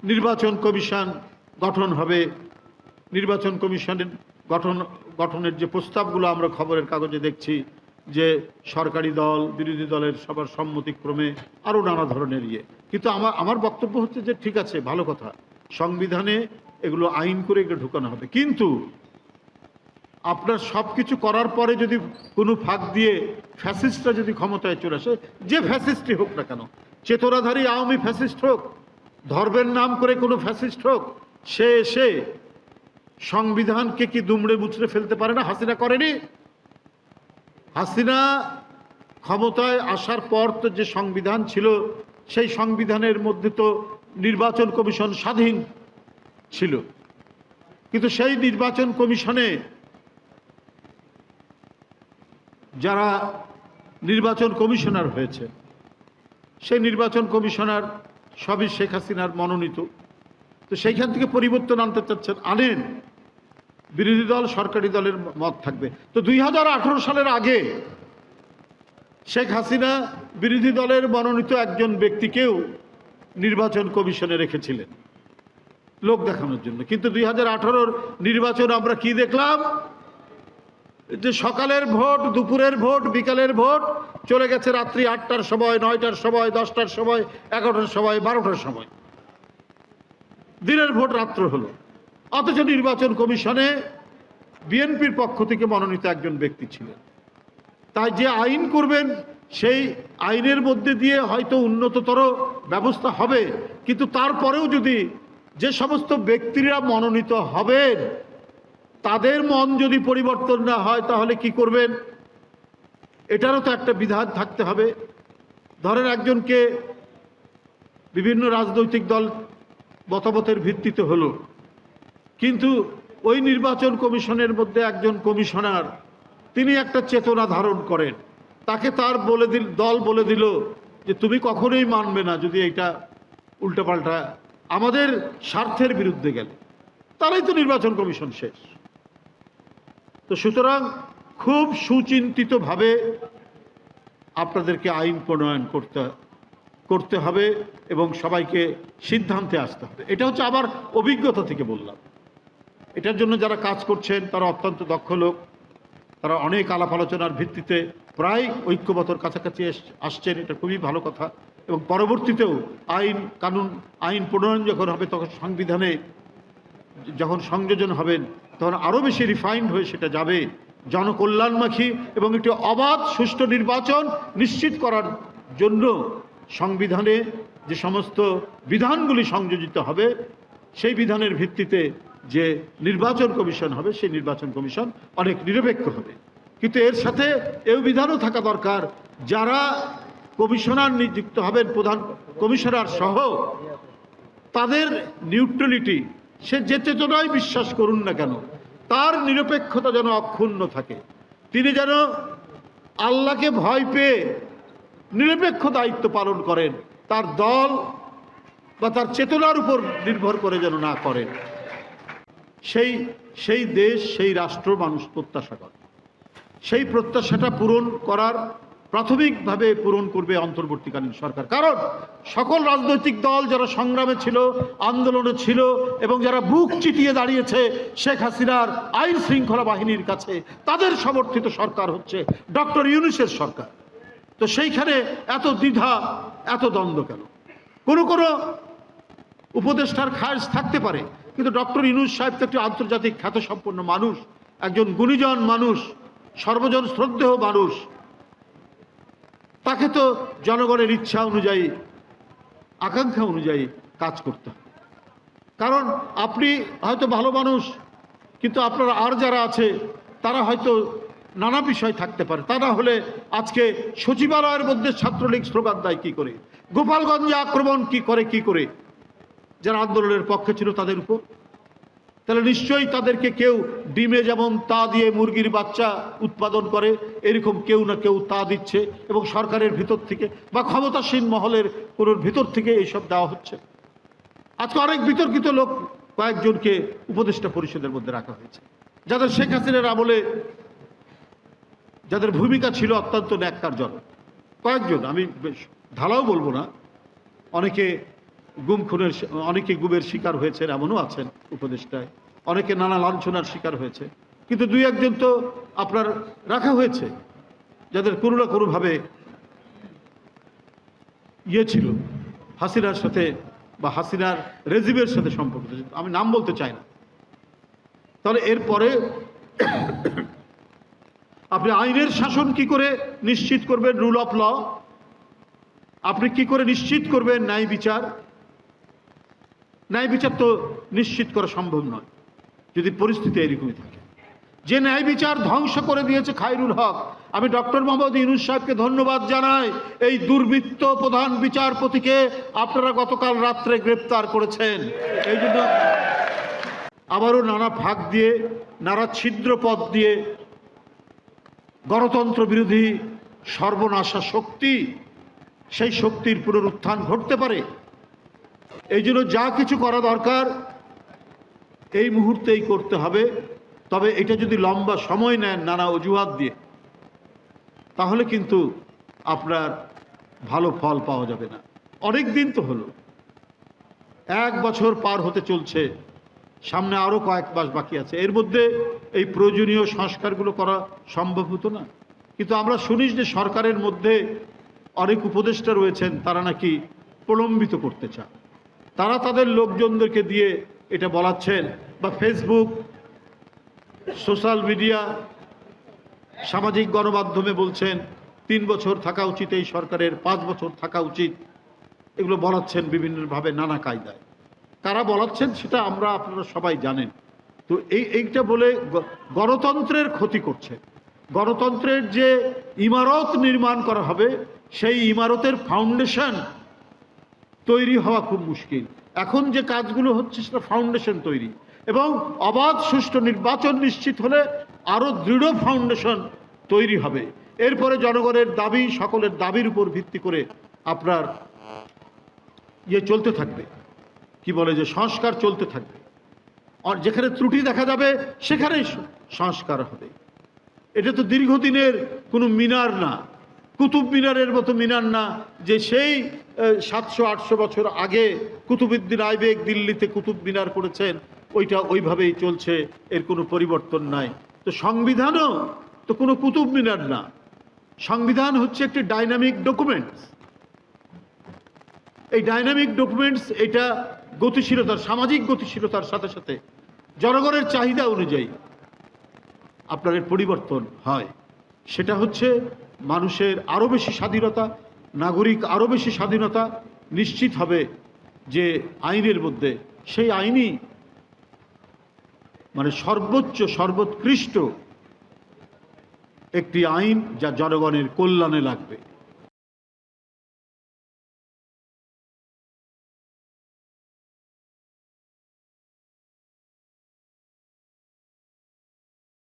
নির্বাচন কমিশন গঠন হবে। নির্বাচন কমিশনের গঠনের যে প্রস্তাবগুলো আমরা খবরের কাগজে দেখছি, যে সরকারি দল বিরোধী দলের সবার সম্মতিক্রমে আরও নানা ধরনের কিন্তু আমার বক্তব্য হচ্ছে যে ঠিক আছে, ভালো কথা, সংবিধানে এগুলো আইন করে এগুলো ঢুকানো হবে, কিন্তু আপনার সব কিছু করার পরে যদি কোনো ফাঁক দিয়ে ফ্যাসিস্টরা যদি ক্ষমতায় চলে আসে, যে ফ্যাসিস্টই হোক না কেন, চেতনাধারী আওয়ামী ফ্যাসিস্ট হোক, ধর্মের নাম করে কোনো ফ্যাসিস্ট হোক, সে এসে সংবিধানকে কি দুমড়ে মুচড়ে ফেলতে পারে না? হাসিনা করেনি? হাসিনা ক্ষমতায় আসার পর তো যে সংবিধান ছিল, সেই সংবিধানের মধ্যে তো নির্বাচন কমিশন স্বাধীন ছিল, কিন্তু সেই নির্বাচন কমিশনে যারা নির্বাচন কমিশনার হয়েছে, সেই নির্বাচন কমিশনার সবই শেখ হাসিনার মনোনীত। তো সেইখান থেকে পরিবর্তন আনতে চাচ্ছেন, আনেন, বিরোধী দল সরকারি দলের মত থাকবে। তো 2018 সালের আগে শেখ হাসিনা বিরোধী দলের মনোনীত একজন ব্যক্তিকেও নির্বাচন কমিশনে রেখেছিলেন লোক দেখানোর জন্য, কিন্তু 2018 নির্বাচন আমরা কি দেখলাম? যে সকালের ভোট, দুপুরের ভোট, বিকালের ভোট, চলে গেছে রাত্রি 8টার সময়, 9টার সময়, 10টার সময়, 11টার সময়, 12টার সময়, দিনের ভোট রাত্র হলো। অথচ নির্বাচন কমিশনে বিএনপির পক্ষ থেকে মনোনীত একজন ব্যক্তি ছিলেন। তাই যে আইন করবেন, সেই আইনের মধ্যে দিয়ে হয়তো উন্নততর ব্যবস্থা হবে, কিন্তু তারপরেও যদি যে সমস্ত ব্যক্তিরা মনোনীত হবেন তাদের মন যদি পরিবর্তন না হয়, তাহলে কি করবেন? এটারও তো একটা বিধান থাকতে হবে। ধরেন একজনকে বিভিন্ন রাজনৈতিক দল মতামতের ভিত্তিতে হলো, কিন্তু ওই নির্বাচন কমিশনের মধ্যে একজন কমিশনার, তিনি একটা চেতনা ধারণ করেন, তাকে তার দল বলে দিল যে তুমি কখনোই মানবে না যদি এটা উল্টোপাল্টা আমাদের স্বার্থের বিরুদ্ধে গেলে, তারাই তো নির্বাচন কমিশন শেষ। তো সুতরাং খুব সুচিন্তিতভাবে আপনাদেরকে আইন প্রণয়ন করতে হবে এবং সবাইকে সিদ্ধান্তে আসতে হবে। এটা হচ্ছে আমার অভিজ্ঞতা থেকে বললাম। এটার জন্য যারা কাজ করছেন তারা অত্যন্ত দক্ষ লোক, তারা অনেক আলাপ আলোচনার ভিত্তিতে প্রায় ঐক্যবদ্ধর কাছাকাছি আসছেন, এটা খুবই ভালো কথা। এবং পরবর্তীতেও আইন প্রণয়ন যখন হবে, তখন সংবিধানে যখন সংযোজন হবেন, তখন আরও বেশি রিফাইন্ড হয়ে সেটা যাবে, জনকল্যাণমুখী এবং একটি অবাধ সুষ্ঠু নির্বাচন নিশ্চিত করার জন্য সংবিধানে যে সমস্ত বিধানগুলি সংযোজিত হবে, সেই বিধানের ভিত্তিতে যে নির্বাচন কমিশন হবে, সেই নির্বাচন কমিশন অনেক নিরপেক্ষ হবে। কিন্তু এর সাথে এই বিধানও থাকা দরকার, যারা কমিশনার নিযুক্ত হবেন, প্রধান কমিশনার সহ, তাদের নিউট্রালিটি, সে যে চেতনায় বিশ্বাস করুন না কেন, তার নিরপেক্ষতা যেন অক্ষুণ্ণ থাকে। তিনি যেন আল্লাহকে ভয় পেয়ে নিরপেক্ষ দায়িত্ব পালন করেন, তার দল বা তার চেতনার উপর নির্ভর করে যেন না করেন। সেই দেশ, সেই রাষ্ট্র মানুষ প্রত্যাশা করে। সেই প্রত্যাশাটা পূরণ করার প্রাথমিকভাবে পূরণ করবে অন্তর্বর্তীকালীন সরকার। কারণ সকল রাজনৈতিক দল যারা সংগ্রামে ছিল, আন্দোলনে ছিল এবং যারা বুক চিতিয়ে দাঁড়িয়েছে শেখ হাসিনার আইন শৃঙ্খলা বাহিনীর কাছে, তাদের সমর্থিত সরকার হচ্ছে ডক্টর ইউনূসের সরকার। তো সেইখানে এত দ্বিধা, এত দ্বন্দ্ব কেন? কোনো উপদেষ্টার খায়েশ থাকতে পারে, কিন্তু ডক্টর ইউনূস সাহেব তো একটি আন্তর্জাতিক খ্যাতসম্পন্ন মানুষ, একজন গুণীজন মানুষ, সর্বজন শ্রদ্ধেয় মানুষ। তাকে তো জনগণের ইচ্ছা অনুযায়ী, আকাঙ্ক্ষা অনুযায়ী কাজ করতে হবে। কারণ আপনি হয়তো ভালো মানুষ, কিন্তু আপনার আর যারা আছে তারা হয়তো নানা বিষয় থাকতে পারে। তা না হলে আজকে সচিবালয়ের মধ্যে ছাত্রলীগ স্লোগান দেয় কি করে, গোপালগঞ্জে আক্রমণ কি করে যারা আন্দোলনের পক্ষে ছিল তাদের উপর। তাহলে নিশ্চয়ই তাদেরকে কেউ ডিমে যেমন তা দিয়ে মুরগির বাচ্চা উৎপাদন করে, এরকম কেউ না কেউ তা দিচ্ছে, এবং সরকারের ভিতর থেকে বা ক্ষমতাসীন মহলের কোনো ভিতর থেকে এইসব দেওয়া হচ্ছে। আজকে অনেক বিতর্কিত লোক কয়েকজনকে উপদেষ্টা পরিষদের মধ্যে রাখা হয়েছে, যাদের শেখ হাসিনার আমলে যাদের ভূমিকা ছিল অত্যন্ত ন্যাক্কারজনক। কয়েকজন, আমি ঢালাও বলবো না, অনেকে গুম খুনের, অনেকে গুমের শিকার হয়েছেন, এমনও আছেন উপদেষ্টায়, অনেকে নানা লাঞ্ছনার শিকার হয়েছে, কিন্তু দুই একজন তো আপনার রাখা হয়েছে যাদের কোনো না কোনোভাবে ছিল হাসিনার সাথে বা হাসিনার রেজিমের সাথে সম্পর্ক, আমি নাম বলতে চাই না। তাহলে এরপরে আপনি আইনের শাসন কি করে নিশ্চিত করবেন, রুল অফ ল আপনি কি করে নিশ্চিত করবেন, ন্যায় বিচার? ন্যায় বিচার তো নিশ্চিত করা সম্ভব নয় যদি পরিস্থিতি এরকমই থাকে। যে ন্যায় বিচার ধ্বংস করে দিয়েছে খায়রুল হক, আমি ডক্টর মোহাম্মদ ইউনূস সাহেবকে ধন্যবাদ জানাই। এই দুর্বৃত্ত প্রধান বিচারপতিকে আপনারা গতকাল রাত্রে গ্রেপ্তার করেছেন। এই জন্য আবারও নানা ফাঁক দিয়ে, নানা ছিদ্র পথ দিয়ে গণতন্ত্র বিরোধী সর্বনাশা শক্তি, সেই শক্তির পুনরুত্থান ঘটতে পারে। এই জন্য যা কিছু করা দরকার এই মুহূর্তেই করতে হবে। তবে এটা যদি লম্বা সময় নেন নানা অজুহাত দিয়ে, তাহলে কিন্তু আপনার ভালো ফল পাওয়া যাবে না। অনেক দিন তো হলো, 1 বছর পার হতে চলছে, সামনে আরও কয়েক মাস বাকি আছে। এর মধ্যে এই প্রয়োজনীয় সংস্কারগুলো করা সম্ভব হতো না। কিন্তু আমরা শুনি যে সরকারের মধ্যে অনেক উপদেষ্টা রয়েছেন, তারা নাকি প্রলম্বিত করতে চান। তারা তাদের লোকজনদেরকে দিয়ে এটা বলাচ্ছেন, বা ফেসবুক, সোশ্যাল মিডিয়া, সামাজিক গণমাধ্যমে বলছেন 3 বছর থাকা উচিত এই সরকারের, 5 বছর থাকা উচিত। এগুলো বলাচ্ছেন বিভিন্নভাবে, নানা কায়দায়। কারা বলাচ্ছেন সেটা আমরা আপনারা সবাই জানেন। তো এইটা বলে গণতন্ত্রের ক্ষতি করছে। গণতন্ত্রের যে ইমারত নির্মাণ করা হবে, সেই ইমারতের ফাউন্ডেশন তৈরি হওয়া খুব মুশকিল। এখন যে কাজগুলো হচ্ছে সেটা ফাউন্ডেশন তৈরি, এবং অবাধ সুষ্ঠু নির্বাচন নিশ্চিত হলে আরও দৃঢ় ফাউন্ডেশন তৈরি হবে। এরপরে জনগণের দাবি, সকলের দাবির উপর ভিত্তি করে আপনার চলতে থাকবে, কি বলে যে সংস্কার চলতে থাকবে। আর যেখানে ত্রুটি দেখা যাবে সেখানেই সংস্কার হবে। এটা তো দীর্ঘদিনের কোনো মিনার না, কুতুব মিনারের মতো মিনার না যে সেই 700-800 বছর আগে কুতুবউদ্দিন আইবেক দিল্লিতে কুতুব মিনার করেছেন, ওইটা ওইভাবেই চলছে, এর কোনো পরিবর্তন নাই। তো সংবিধানও তো কোনো কুতুব মিনার না। সংবিধান হচ্ছে একটি ডাইনামিক ডকুমেন্টস। এই ডাইনামিক ডকুমেন্টস এটা গতিশীলতার, সামাজিক গতিশীলতার সাথে সাথে জনগণের চাহিদা অনুযায়ী আপনার এর পরিবর্তন হয়। সেটা হচ্ছে মানুষের আরও বেশি স্বাধীনতা, নাগরিক আরও বেশি স্বাধীনতা নিশ্চিত হবে যে আইনের মধ্যে, সেই আইনই মানে সর্বোচ্চ সর্বোৎকৃষ্ট একটি আইন যা জনগণের কল্যাণে লাগবে।